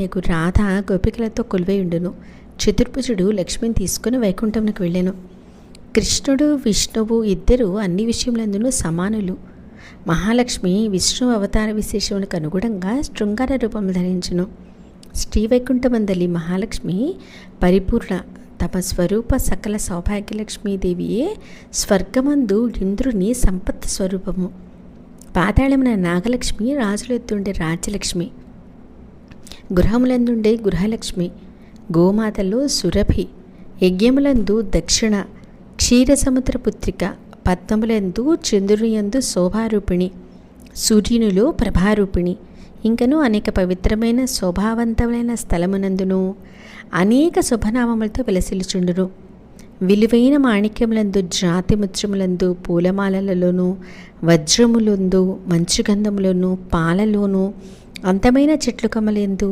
భార్యకు రాధ గోపికలతో కొలువై ఉండును. చతుర్భుజుడు లక్ష్మిని తీసుకుని వైకుంఠంకు వెళ్ళాను. కృష్ణుడు విష్ణువు ఇద్దరు అన్ని విషయములందునూ సమానులు. మహాలక్ష్మి విష్ణు అవతార విశేషములకు అనుగుణంగా శృంగార రూపము ధరించును. శ్రీవైకుంఠమందలి మహాలక్ష్మి పరిపూర్ణ. తమ స్వరూప సకల సౌభాగ్యలక్ష్మీదేవియే స్వర్గమందు ఇంద్రుని సంపత్ స్వరూపము. పాతాళమున నాగలక్ష్మి రాజులెత్తుండే రాజ్యలక్ష్మి, గృహములందుండే గృహలక్ష్మి, గోమాతలో సురభి, యజ్ఞములందు దక్షిణ, క్షీరసముద్ర పుత్రిక, పద్మములందు చంద్రునియందు శోభారూపిణి, సూర్యునిలో ప్రభారూపిణి, ఇంకను అనేక పవిత్రమైన శోభావంతమైన స్థలమునందును అనేక శుభనామములతో విలసిల్లుచుండును. విలువైన మాణిక్యములందు, జాతి ముత్యములందు, పూలమాలలలోను, వజ్రములందు, మంచుగంధములోను, పాలలోను, అందమైన చెట్లు కమలందు,